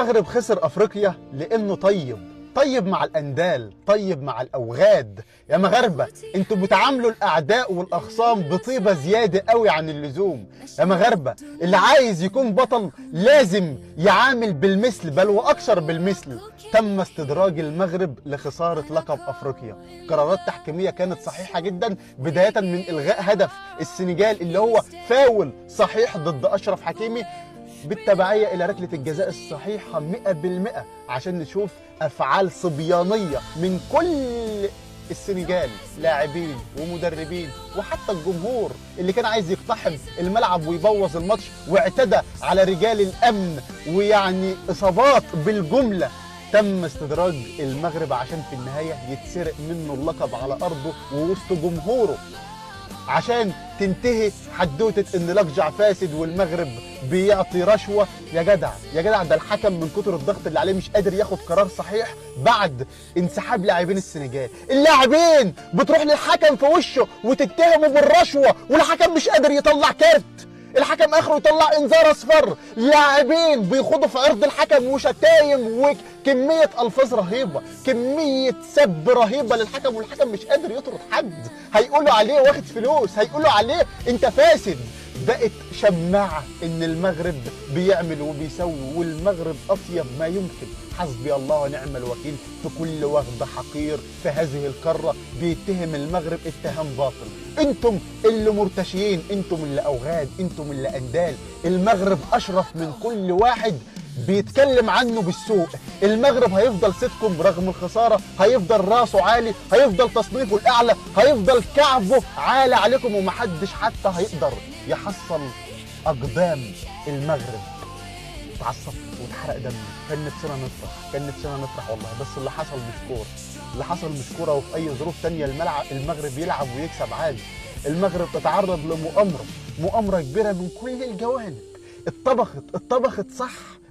المغرب خسر افريقيا لانه طيب مع الاندال، طيب مع الاوغاد. يا مغاربه انتوا بتعاملوا الاعداء والاخصام بطيبه زياده قوي عن اللزوم. يا مغاربه اللي عايز يكون بطل لازم يعامل بالمثل بل واكثر بالمثل. تم استدراج المغرب لخساره لقب افريقيا. قرارات تحكيميه كانت صحيحه جدا، بدايه من الغاء هدف السنغال اللي هو فاول صحيح ضد اشرف حكيمي، بالتبعية إلى ركلة الجزاء الصحيحة 100% عشان نشوف أفعال صبيانية من كل السنغال، لاعبين ومدربين وحتى الجمهور اللي كان عايز يقتحم الملعب ويبوظ الماتش واعتدى على رجال الأمن، ويعني إصابات بالجملة. تم استدراج المغرب عشان في النهاية يتسرق منه اللقب على أرضه ووسط جمهوره، عشان تنتهي حدوتة ان لقجع فاسد والمغرب بيعطي رشوة. يا جدع ده الحكم من كتر الضغط اللي عليه مش قادر ياخد قرار صحيح بعد انسحاب لاعبين السنغال. اللاعبين بتروح للحكم في وشه وتتهمه بالرشوة والحكم مش قادر يطلع كارت، الحكم اخره يطلع انذار اصفر. لاعبين بيخوضوا في عرض الحكم وشتايم وكميه الفاظ رهيبه، كميه سب رهيبه للحكم، والحكم مش قادر يطرد حد. هيقولوا عليه واخد فلوس، هيقولوا عليه انت فاسد. بقت شماعه ان المغرب بيعمل وبيسوي، والمغرب اطيب ما يمكن. حسبي الله ونعم الوكيل في كل وغد حقير في هذه القاره بيتهم المغرب اتهام باطل. انتم اللي مرتشيين، انتم اللي اوغاد، انتم اللي اندال. المغرب اشرف من كل واحد بيتكلم عنه بالسوء. المغرب هيفضل صيتكم رغم الخساره، هيفضل راسه عالي، هيفضل تصنيفه الاعلى، هيفضل كعبه عالي عليكم، ومحدش حتى هيقدر يحصل اقدام المغرب. اتعصبت واتحرق دمي، كان نفسنا نفرح والله، بس اللي حصل مش كوره، اللي حصل مش كوره. وفي اي ظروف تانية المغرب يلعب ويكسب عادي. المغرب تتعرض لمؤامره كبيره من كل الجوانب.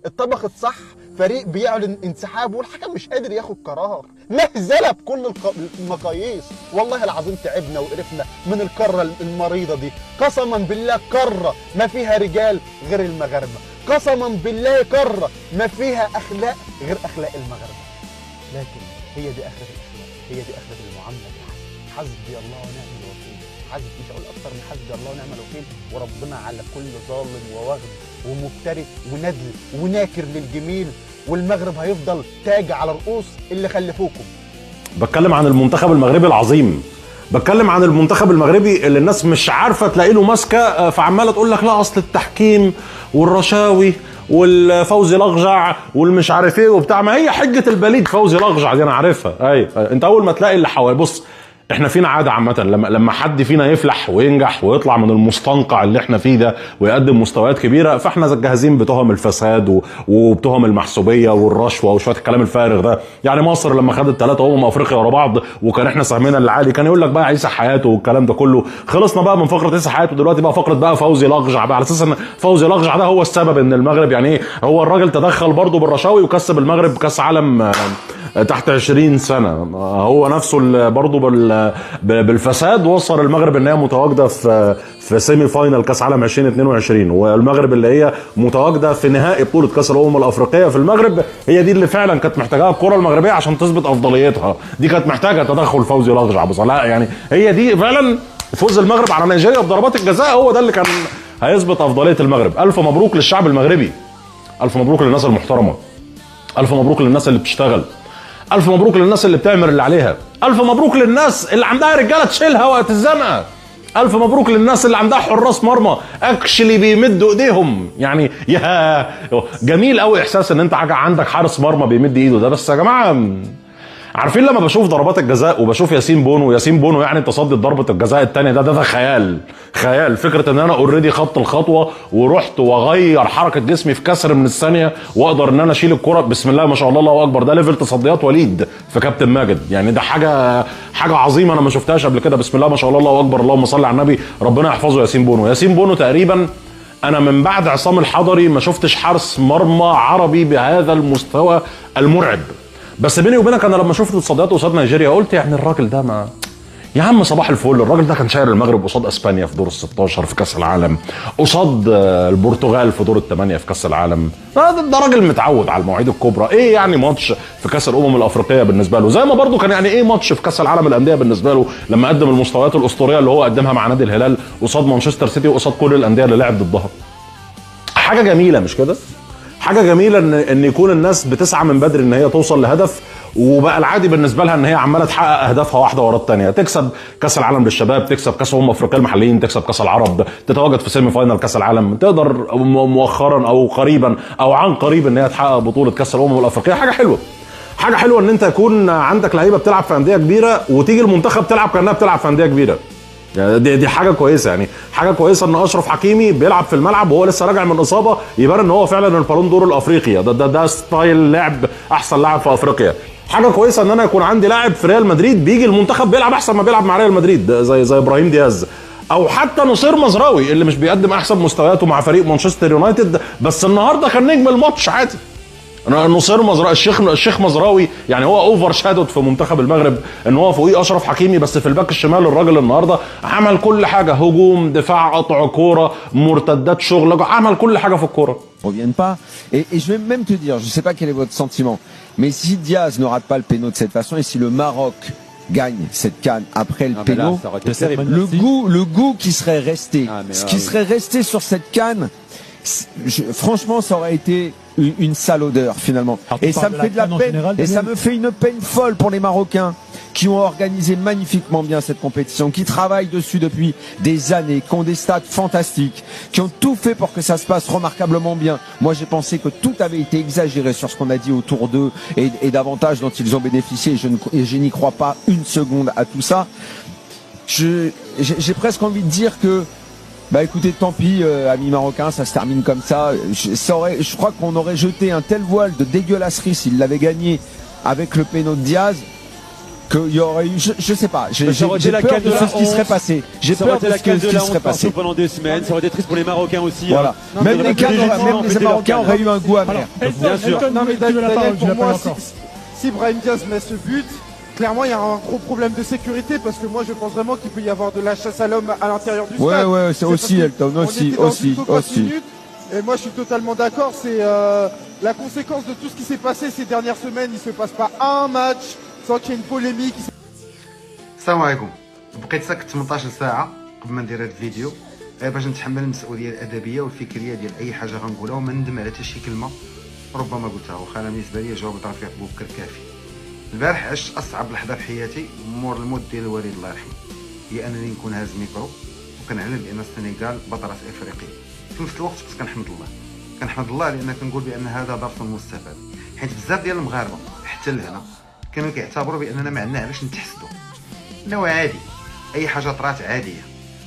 اتطبخت صح. فريق بيعلن انسحابه والحكم مش قادر ياخد قرار. مهزله بكل المقاييس. والله العظيم تعبنا وقرفنا من القاره المريضه دي. قسما بالله قاره ما فيها رجال غير المغاربه، قسما بالله قاره ما فيها اخلاق غير اخلاق المغاربه. لكن هي دي اخره الاخلاق، هي دي اخره المعامله. حسبي الله ونعم الوكيل. مش هقول اكتر من حسبي الله ونعم الوكيل. وربنا على كل ظالم ووغد ومفتري وندل وناكر للجميل. والمغرب هيفضل تاج على رؤوس اللي خلفوكم. بتكلم عن المنتخب المغربي العظيم، بتكلم عن المنتخب المغربي اللي الناس مش عارفه تلاقي له ماسكه، فعماله تقول لك لا اصل التحكيم والرشاوي والفوزي لقجع والمش عارف ايه وبتاع. ما هي حجه البليد فوزي لقجع دي انا عارفها. اي انت اول ما تلاقي اللي حوالي، بص احنا فينا عاده عامه لما حد فينا يفلح وينجح ويطلع من المستنقع اللي احنا فيه ده ويقدم مستويات كبيره، فاحنا جاهزين بتهم الفساد وبتهم المحسوبيه والرشوه وشويه الكلام الفارغ ده. يعني مصر لما خدت 3 افريقيا ورا بعض وكان احنا سهمنا العالي، كان يقول لك بقى عيسى حياته والكلام ده كله. خلصنا بقى من فقره عيسى حياته، دلوقتي بقى فقره بقى فوزي لقجع بقى، على اساس ان فوزي لقجع ده هو السبب ان المغرب يعني ايه. هو الراجل تدخل برضه بالرشاوي وكسب المغرب كاس عالم تحت 20 سنه. هو نفسه برضه بالفساد وصل المغرب ان هي متواجده في سيمي فاينل كاس عالم 2022، والمغرب اللي هي متواجده في نهائي بطوله كاس الامم الافريقيه في المغرب. هي دي اللي فعلا كانت محتاجاها الكره المغربيه عشان تثبت افضليتها. دي كانت محتاجه تدخل فوزي لقجع بصراحه. يعني هي دي فعلا فوز المغرب على نيجيريا بضربات الجزاء، هو ده اللي كان هيثبت افضليه المغرب. الف مبروك للشعب المغربي، الف مبروك للناس المحترمه، الف مبروك للناس اللي بتشتغل، الف مبروك للناس اللي بتعمل اللي عليها، الف مبروك للناس اللي عندها رجاله تشيلها وقت الزنقه، الف مبروك للناس اللي عندها حراس مرمى اكشلي بيمدوا ايديهم. يعني يا جميل قوي احساس ان انت عندك حارس مرمى بيمد ايده ده. بس يا جماعه عارفين لما بشوف ضربات الجزاء وبشوف ياسين بونو يعني تصدي ضربه الجزاء الثانيه ده خيال. فكره ان انا اوريدي خدت الخطوه ورحت واغير حركه جسمي في كسر من الثانيه واقدر ان انا اشيل الكره. بسم الله ما شاء الله الله اكبر، ده ليفل تصديات وليد في كابتن ماجد. يعني ده حاجه عظيمه انا ما شفتهاش قبل كده. بسم الله ما شاء الله الله اكبر، اللهم صل على النبي. ربنا يحفظه ياسين بونو تقريبا انا من بعد عصام الحضري ما شفتش حارس مرمى عربي بهذا المستوى المرعب. بس بيني وبينك انا لما شفت تصدياته قصاد نيجيريا قلت يعني الراجل ده ما يا عم صباح الفل، الراجل ده كان شاير المغرب قصاد اسبانيا في دور ال16 في كاس العالم، قصاد البرتغال في دور ال8 في كاس العالم. ده راجل متعود على المواعيد الكبرى. ايه يعني ماتش في كاس الامم الافريقيه بالنسبه له؟ زي ما برضو كان يعني ايه ماتش في كاس العالم الانديه بالنسبه له لما قدم المستويات الاسطوريه اللي هو قدمها مع نادي الهلال قصاد مانشستر سيتي وقصاد كل الانديه اللي لعب ضدها. حاجه جميله مش كده؟ حاجه جميله ان يكون الناس بتسعى من بدري ان هي توصل لهدف، وبقى العادي بالنسبه لها ان هي عماله تحقق اهدافها واحده ورا الثانيه، تكسب كاس العالم للشباب، تكسب كاس افريقيا المحليين، تكسب كاس العرب، تتواجد في سيمي فاينال كاس العالم، تقدر مؤخرا او قريبا او عن قريب ان هي تحقق بطوله كاس الافريقيه. حاجه حلوه. حاجه حلوه ان انت يكون عندك لعيبه بتلعب في انديه كبيره وتيجي المنتخب تلعب كانها بتلعب في انديه كبيره. يعني دي حاجه كويسه، يعني حاجه كويسه ان اشرف حكيمي بيلعب في الملعب وهو لسه راجع من اصابه، يبان ان هو فعلا البالون دور الافريقي. ده ستايل لعب احسن لاعب في افريقيا. حاجه كويسه ان انا يكون عندي لاعب في ريال مدريد بيجي المنتخب بيلعب احسن ما بيلعب مع ريال مدريد، زي ابراهيم دياز، او حتى نصير مزراوي اللي مش بيقدم احسن مستوياته مع فريق مانشستر يونايتد، بس النهارده كان نجم الماتش عادي. نصير مزراوي، الشيخ مزراوي، يعني هو اوفر شادود في منتخب المغرب ان هو فوقيه اشرف حكيمي، بس في الباك الشمال الراجل النهارده عمل كل حاجه، هجوم، دفاع، قطع كوره، مرتدات، شغل، عمل كل حاجه في الكوره. reviennent pas et je vais même te dire, je sais pas quel est votre sentiment, mais si Diaz ne rate pas le péno de cette façon et si le Maroc gagne cette CAN après le péno, le goût qui serait resté, qui serait resté sur cette CAN, franchement ça aurait été une sale odeur finalement. Et ça me fait de la peine, et ça me fait une peine folle pour les Marocains qui ont organisé magnifiquement bien cette compétition, qui travaillent dessus depuis des années, qui ont des stades fantastiques, qui ont tout fait pour que ça se passe remarquablement bien. Moi j'ai pensé que tout avait été exagéré sur ce qu'on a dit autour d'eux et d'avantages dont ils ont bénéficié, et je n'y crois pas une seconde à tout ça. J'ai presque envie de dire que bah écoutez, tant pis, amis marocains, ça se termine comme ça. Je crois qu'on aurait jeté un tel voile de dégueulasserie s'il l'avait gagné avec le péno de Diaz, qu'il y aurait eu, je sais pas, j'ai peur de ce qui serait passé. J'ai peur de ce qui serait passé. Pendant 2 semaines, ça aurait été triste pour les Marocains aussi. Voilà. Hein. Même les Marocains auraient eu un goût amer. Bien sûr. Non mais Daniel, pour moi, si Brahim Diaz met ce but, clairement il y a un gros problème de sécurité, parce que moi je pense vraiment qu'il peut y avoir de la chasse à l'homme à l'intérieur du stade. Ouais, c'est aussi Elton, aussi. Et moi je suis totalement d'accord, c'est la conséquence de tout ce qui s'est passé ces dernières semaines. Il se passe pas un match sans qu'il y ait une polémique. السلام عليكم. بقيت ساكت 18 ساعه قبل ما ندير هذا الفيديو باش نتحمل المسؤوليه الادبيه والفكريه ديال اي حاجه غنقولها وما ندم على حتى شي كلمه ربما قلتها، واخا انا بالنسبه لي جواب رفيق بوكر كافي. البارح عشت اصعب لحظه في حياتي مور الموت ديال الوالد الله يرحمه، هي انني نكون هاز ميكرو وكنعلن بان السنغال بطله افريقيا. في نفس الوقت كنت كنحمد الله لان كنقول بان هذا درس مستفاد، حيت بزاف ديال المغاربه حتى لهنا كانوا كيعتبروا باننا ما عندنا علاش نتحسدوا، انه عادي اي حاجه طرات عاديه.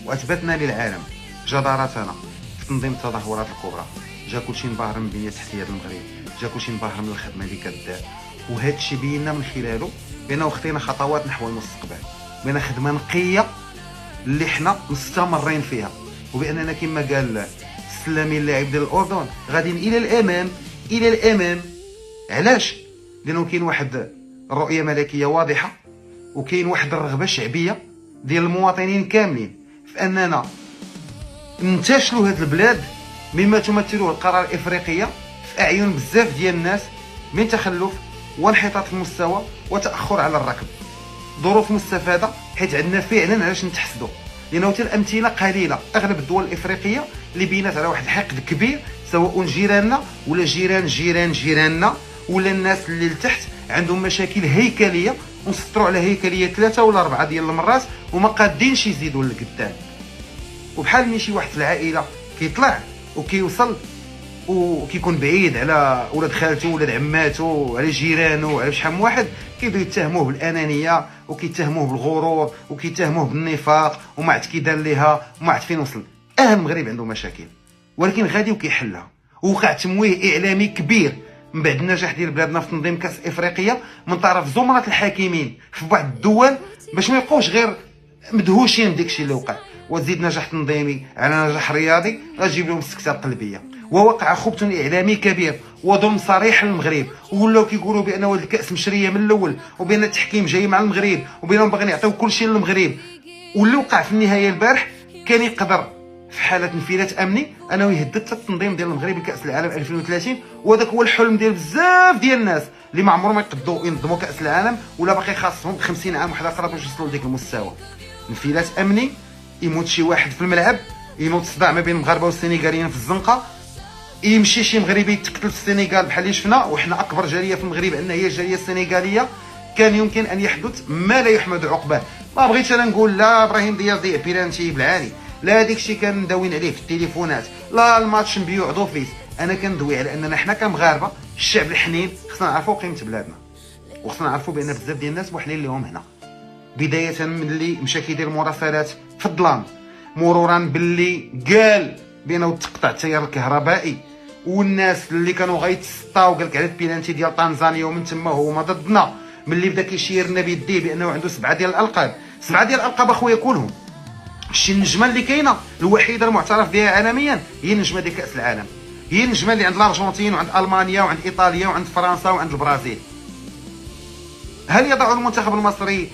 واثبتنا للعالم جدارتنا في تنظيم التظاهرات الكبرى. جا كلشي انبهر من بنيه تحتيه المغرب، جا كلشي انبهر من الخدمه اللي كدار، وهذا الشيء بينا من خلاله بانه خطينا خطوات نحو المستقبل، بين خدمه نقيه اللي حنا مستمرين فيها، وباننا كما قال السلامي اللاعب ديال الاردن غاديين الى الامام. علاش؟ لانه كاين واحد الرؤيه ملكيه واضحه، وكاين واحد الرغبه شعبيه ديال المواطنين كاملين في اننا ننتشلوا هذه البلاد مما تمثله القرار الافريقيه في اعين بزاف ديال الناس من تخلف وانحطاط في المستوى وتاخر على الركب. ظروف مستفاده حيت عندنا فعلا علاش نتحسدوا، لانه حتى الامثله قليله. اغلب الدول الافريقيه اللي بينات على واحد الحقد كبير، سواء جيراننا ولا جيراننا ولا الناس اللي لتحت عندهم مشاكل هيكليه، ونسطروا على هيكليه 3 ولا 4 ديال المرات وما قادينش يزيدوا لقدام. وبحال ملي شي واحد في العائله كيطلع وكيوصل وكيكون بعيد على ولاد خالته ولاد عماته على جيرانه على شحال من واحد، كيبداو يتهموه بالانانيه وكيتهموه بالغرور وكيتهموه بالنفاق وما عرفت كي دار ليها وما عرفت فين وصل. المغرب عنده مشاكل ولكن غادي وكيحلها. وقع تمويه اعلامي كبير من بعد النجاح ديال بلادنا في تنظيم كاس افريقيا من طرف زمره الحاكمين في بعض الدول، باش ما يبقوش غير مدهوشين بداكشي اللي وقع، وتزيد نجاح تنظيمي على نجاح رياضي غتجيب لهم السكته القلبيه. ووقع خبث اعلامي كبير وظلم صريح للمغرب، ولاو كيقولوا بان هاد الكاس مشريه من الاول، وبان التحكيم جاي مع المغرب، وبانهم باغيين يعطيو كلشي للمغرب. واللي وقع في النهايه البارح كان يقدر في حاله انفلات امني انه يهدد التنظيم ديال المغرب لكاس العالم 2030، وهذاك هو الحلم ديال بزاف ديال الناس اللي ما عمرهم يقدروا ينظموا كاس العالم، ولا باقي خاصهم 50 عام واحد اخرى باش يوصلوا لديك المستوى. انفلات امني، يموت شي واحد في الملعب، ينوض صداع ما بين المغاربه والسنغاليين في الزنقه، يمشي شي مغربي يتقتل في السنغال بحال اللي شفنا، وحنا اكبر جاليه في المغرب ان هي الجاليه السنغاليه. كان يمكن ان يحدث ما لا يحمد عقباه. ما بغيتش انا نقول لا ابراهيم دياز ضيع بيرانتي بالعاني، لا هذيك الشيء كان نداوين عليه في التليفونات، لا الماتش نبيعو دوفيس. انا كندوي على اننا حنا كمغاربه الشعب الحنين خصنا نعرفوا قيمه بلادنا، وخصنا نعرفوا بان بزاف ديال الناس بوحدين ليهم هنا، بدايه من اللي مشى كيدير مراسلات في الظلام، مرورا باللي قال بانه تقطع التيار الكهربائي، والناس اللي كانوا غيتسطاو قال لك على البيلانتي ديال طنزانيا ومن تما هما ضدنا، ملي بدا كيشير لنا بيديه بانه عنده 7 ديال الالقاب. 7 ديال الالقاب اخويا كلهم شي النجمه اللي كاينه الوحيده المعترف بها عالميا هي النجمه ديال كاس العالم، هي النجمه اللي عند الارجنتين وعند المانيا وعند ايطاليا وعند فرنسا وعند البرازيل. هل يضع المنتخب المصري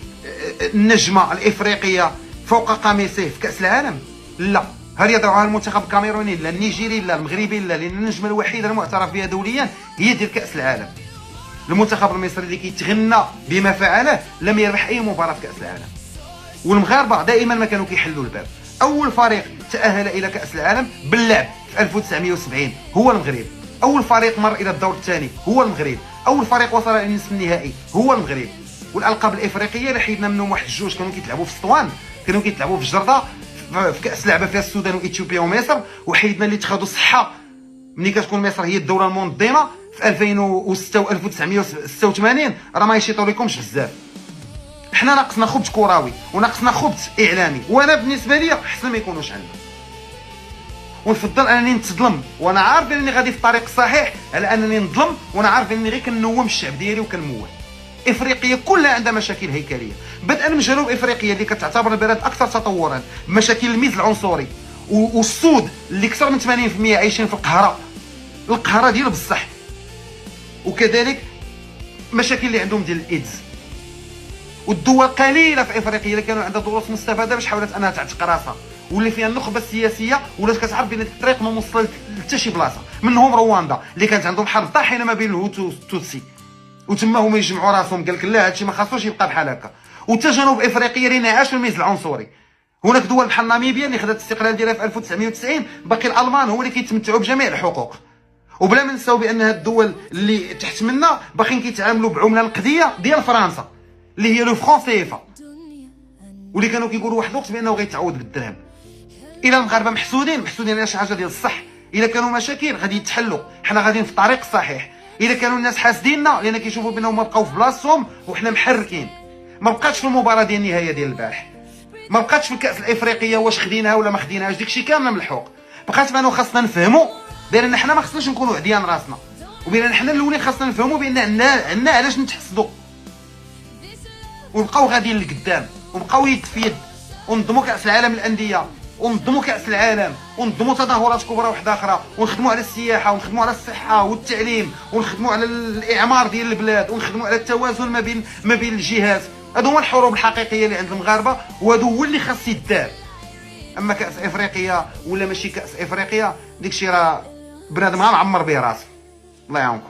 النجمه الافريقيه فوق قميصه في كاس العالم؟ لا. هل يضعها المنتخب الكاميروني؟ لا. النيجيري؟ لا. المغربي؟ لا. لان النجمه الوحيده المعترف بها دوليا هي ديال كاس العالم. المنتخب المصري اللي كيتغنى بما فعله لم يربح اي مباراه في كاس العالم، والمغاربه دائما ما كانوا كيحلوا الباب. اول فريق تاهل الى كاس العالم باللعب في 1970 هو المغرب، اول فريق مر الى الدور الثاني هو المغرب، اول فريق وصل الى النصف النهائي هو المغرب. والالقاب الافريقيه اللي حيدنا منهم واحد الجوج كانوا كيتلعبوا في اسطوان، كانوا كيتلعبوا في الجرده في كاس لعبه فيها السودان واثيوبيا ومصر، وحيدنا اللي تخادوا صحه ملي كتكون مصر هي الدوله المنظمه في 2006 و 1986. راه ما يشيطوا لكمش بزاف. حنا ناقصنا خبز كروي وناقصنا خبز اعلامي، وانا بالنسبه لي حسن ما يكونوش عندنا. ونفضل انني نتظلم وانا عارف انني غادي في الطريق الصحيح على انني نظلم وانا عارف انني غير كنوم الشعب ديالي وكنموال. افريقيا كلها عندها مشاكل هيكليه، بدءا من جنوب افريقيا اللي كتعتبر البلد اكثر تطورا بمشاكل الميز العنصري، والسود اللي اكثر من 80% عايشين في القهره ديال بصح، وكذلك مشاكل اللي عندهم ديال الايدز. والدول قليله في افريقيا اللي كانوا عندها دروس مستفاده باش حاولت انها تعتق راسها، واللي فيها النخبه السياسيه ولات كتعرف بان الطريق ما موصل حتى شي بلاصه. منهم رواندا اللي كانت عندهم حرب طاحنه ما بين الهوتو والتوتسي، وتما هما يجمعوا راسهم قال لك لا هادشي ما خاصوش يبقى بحال هكا. وتا جنوب افريقيا اللي عاشوا الميز العنصري. هناك دول بحال ناميبيا اللي خدات الاستقلال ديالها في 1990 باقي الالمان هو اللي كيتمتعوا بجميع الحقوق، وبلا ما نساو بان هاد الدول اللي تحت منا باقيين كيتعاملوا بعمله نقديه ديال فرنسا اللي هي لو فرون سيفا، واللي كانوا كيقولوا واحد الوقت بانه غيتعوض بالدرهم. الى المغاربه محسودين على شي حاجه ديال الصح. الا كانوا مشاكل غادي يتحلوا، حنا غاديين في الطريق الصحيح. الا كانوا الناس حاسديننا لان كيشوفوا بانهم ما بقاو في بلاصتهم وحنا محركين. ما بقاتش في المباراه ديال النهايه ديال البارح، ما بقاتش في الكاس الافريقيه واش خديناها ولا ما خديناهاش، داكشي كامل ملحوق. بقات بانه خاصنا نفهموا بان حنا ما خصناش نكونوا عديان راسنا، وبان حنا الاولين خاصنا نفهموا بان عندنا علاش نتحسدوا، ونبقاو غاديين لقدام، ونبقاو يد في يد، ونضموا كاس العالم للانديه، ونضموا كاس العالم، ونضموا تظاهرات كبرى واحده اخرى، ونخدموا على السياحه، ونخدموا على الصحه والتعليم، ونخدموا على الاعمار ديال البلاد، ونخدموا على التوازن ما بين الجهات. هادو هما الحروب الحقيقيه اللي عند المغاربه، وهادو هو اللي خاص يدار. اما كاس افريقيا ولا ماشي كاس افريقيا داكشي راه بنادم معمر به راسه. الله يعاونكم.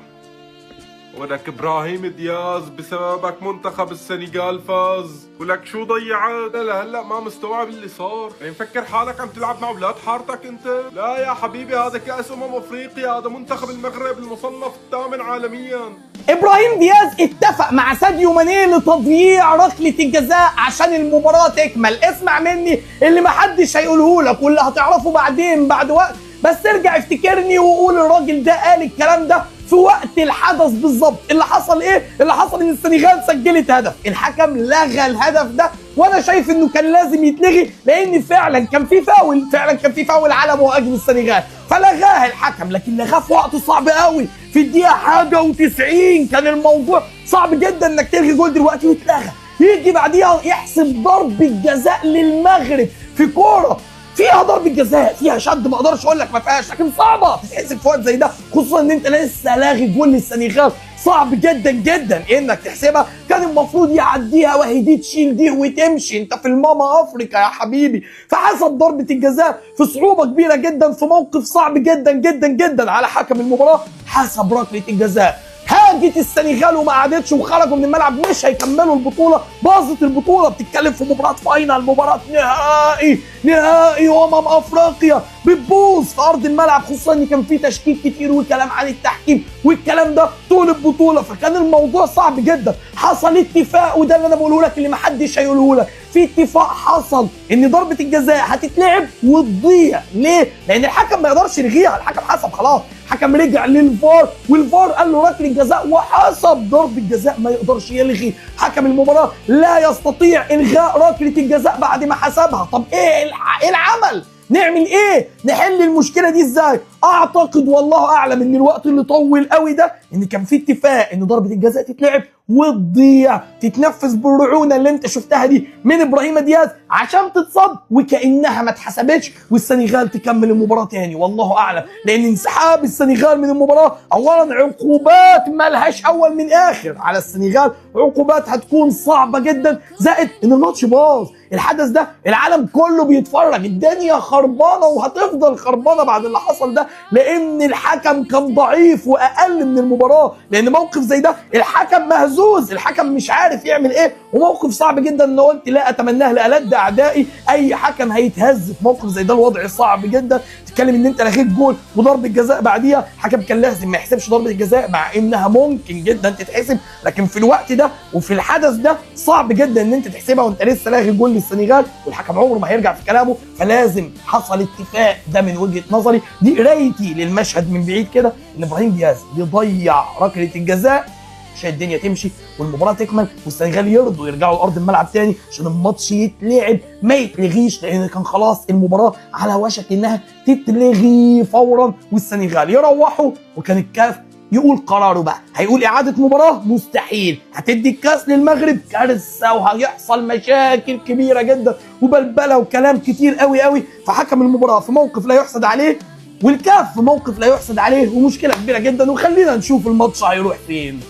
ولك ابراهيم دياز بسببك منتخب السنغال فاز، ولك شو ضيعت؟ لهلا ما مستوعب اللي صار، مفكر حالك عم تلعب مع اولاد حارتك انت؟ لا يا حبيبي، هذا كاس افريقيا، هذا منتخب المغرب المصنف الثامن عالميا. ابراهيم دياز اتفق مع ساديو ماني لتضييع ركله الجزاء عشان المباراه تكمل. اسمع مني اللي محدش هيقوله لك واللي هتعرفه بعدين بعد وقت، بس ارجع افتكرني وقول الراجل ده قال الكلام ده في وقت الحدث بالظبط. اللي حصل ايه؟ اللي حصل ان السنغال سجلت هدف، الحكم لغى الهدف ده، وانا شايف انه كان لازم يتلغي لان فعلا كان في فاول على مهاجم السنغال، فلغاه الحكم. لكن لغاه في وقت صعب قوي، في الدقيقه حاجه و90 كان الموضوع صعب جدا انك تلغي جول دلوقتي ويتلغى. يجي بعديها يحسب ضربه جزاء للمغرب في كوره فيها ضربه جزاء، فيها شد، ما اقدرش اقول لك ما فيهاش، لكن صعبه تتحسب في وقت زي ده، خصوصا ان انت لسه لاغي جول للسنغال. صعب جدا جدا انك تحسبها. كان المفروض يعديها وهي دي تشيل دي وتمشي، انت في الماما افريكا يا حبيبي. فحسب ضربه الجزاء في صعوبه كبيره جدا، في موقف صعب جدا جدا جدا على حكم المباراه، حسب ركله الجزاء. هاجت السنغال وما عادتش وخرجوا من الملعب، مش هيكملوا البطوله، باظت البطوله. بتتكلم في مباراه فاينل، مباراه نهائي افريقيا بتبوظ في ارض الملعب، خصوصا ان كان في تشكيك كتير وكلام عن التحكيم والكلام ده طول البطوله، فكان الموضوع صعب جدا. حصل اتفاق، وده اللي انا بقوله لك اللي محدش هيقوله لك، في اتفاق حصل ان ضربه الجزاء هتتلعب وتضيع. ليه؟ لان الحكم ما يقدرش يلغيها، الحكم حسب خلاص، الحكم رجع للفار والفار قال له ركله جزاء وحسب ضربه جزاء، ما يقدرش يلغي. حكم المباراه لا يستطيع الغاء ركله الجزاء بعد ما حسبها. طب ايه العمل؟ نعمل ايه؟ نحل المشكله دي ازاي؟ اعتقد والله اعلم ان الوقت اللي طول قوي ده ان كان في اتفاق ان ضربه الجزاء تتلعب وتضيع، تتنفذ بالرعونه اللي انت شفتها دي من ابراهيم دياز عشان تتصد وكانها ما اتحسبتش، والسنغال تكمل المباراه تاني. والله اعلم، لان انسحاب السنغال من المباراه اولا عقوبات مالهاش اول من اخر على السنغال، عقوبات هتكون صعبه جدا، زائد ان الماتش باظ. الحدث ده العالم كله بيتفرج، الدنيا خربانه وهتفضل خربانه بعد اللي حصل ده، لان الحكم كان ضعيف واقل من المباراه. لان موقف زي ده الحكم مهزوز، الحكم مش عارف يعمل ايه، وموقف صعب جدا. ان قلت لا اتمناه لألد اعدائي، اي حكم هيتهز في موقف زي ده، الوضع صعب جدا. تتكلم ان انت لغيت جول وضربه جزاء بعديها، الحكم كان لازم ما يحسبش ضربه الجزاء مع انها ممكن جدا تتحسب، لكن في الوقت ده وفي الحدث ده صعب جدا ان انت تحسبها وانت لسه لاغي جول للسنغال، والحكم عمره ما هيرجع في كلامه. فلازم حصل اتفاق، ده من وجهه نظري، دي قرايتي للمشهد من بعيد كده، ان ابراهيم دياز يضيع ركله الجزاء عشان الدنيا تمشي والمباراه تكمل والسنغال يرضوا يرجعوا لارض الملعب تاني عشان الماتش يتلعب ما يتلغيش، لان كان خلاص المباراه على وشك انها تتلغي فورا والسنغال يروحوا، وكان الكاف يقول قراره بقى، هيقول اعاده مباراه مستحيل، هتدي الكاس للمغرب كارثه، وهيحصل مشاكل كبيره جدا وبلبله وكلام كتير قوي قوي. فحكم المباراه في موقف لا يحسد عليه، والكاف في موقف لا يحسد عليه، ومشكله كبيره جدا. وخلينا نشوف الماتش هيروح فين.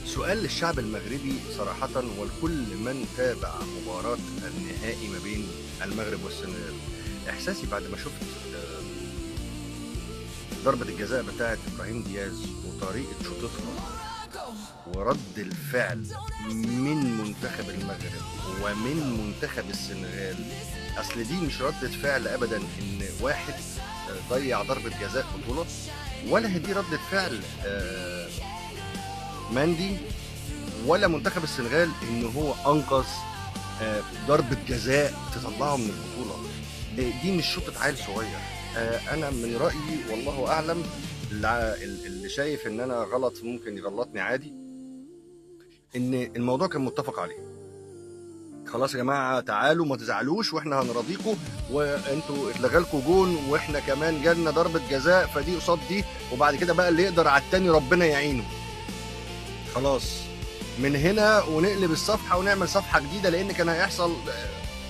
سؤال للشعب المغربي صراحة ولكل من تابع مباراة النهائي ما بين المغرب والسنغال، إحساسي بعد ما شفت ضربة الجزاء بتاعت إبراهيم دياز وطريقة شوطتها ورد الفعل من منتخب المغرب ومن منتخب السنغال. أصل دي مش ردة فعل أبدا إن واحد ضيع ضربة جزاء بطولة، ولا هي دي ردة فعل ماندي ولا منتخب السنغال ان هو انقذ ضربة جزاء تطلعه من البطولة. دي مش شوطة عيل صغير. انا من رأيي والله اعلم، اللي شايف ان انا غلط ممكن يغلطني عادي، ان الموضوع كان متفق عليه. خلاص يا جماعة تعالوا ما تزعلوش واحنا هنراضيكم، وانتوا اتلغالكوا جون واحنا كمان جالنا ضربة جزاء، فدي قصاد دي، وبعد كده بقى اللي يقدر على التاني ربنا يعينه. خلاص من هنا ونقلب الصفحة ونعمل صفحة جديدة، لان كان هيحصل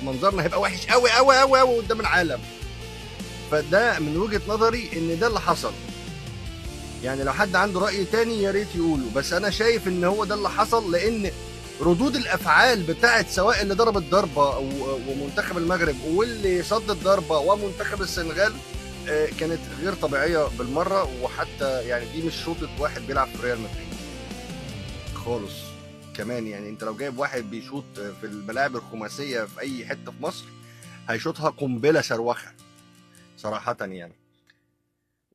منظرنا هيبقى وحش قوي قوي قوي قوي قدام العالم. فده من وجهة نظري ان ده اللي حصل. يعني لو حد عنده رأي تاني يا ريت يقوله، بس انا شايف ان هو ده اللي حصل، لان ردود الافعال بتاعت سواء اللي ضرب الضربة ومنتخب المغرب واللي صد الضربة ومنتخب السنغال كانت غير طبيعية بالمرة. وحتى يعني دي مش شوطة واحد بيلعب في ريال مدريد خالص كمان. يعني انت لو جايب واحد بيشوط في الملاعب الخماسية في اي حتة في مصر هيشوطها قنبلة صاروخة صراحة يعني.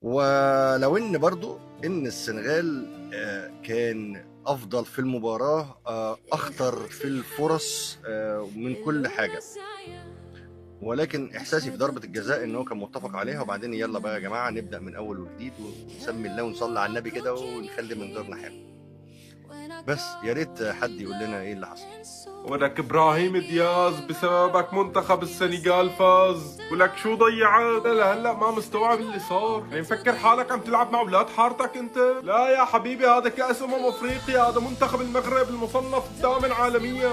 ولو ان برضو ان السنغال كان افضل في المباراة، اخطر في الفرص من كل حاجة، ولكن احساسي في ضربة الجزاء ان هو كان متفق عليها. وبعدين يلا بقى يا جماعة نبدأ من اول وجديد ونسمي الله ونصلي على النبي كده ونخلي منظرنا حلو. بس يا ريت حد يقول لنا ايه اللي حصل. ولك ابراهيم دياز بسببك منتخب السنغال فاز، ولك شو ضيعت؟ لهلا ما مستوعب اللي صار. يعني مفكر حالك عم تلعب مع اولاد حارتك انت؟ لا يا حبيبي، هذا كأس افريقيا، هذا منتخب المغرب المصنف الثامن عالميا.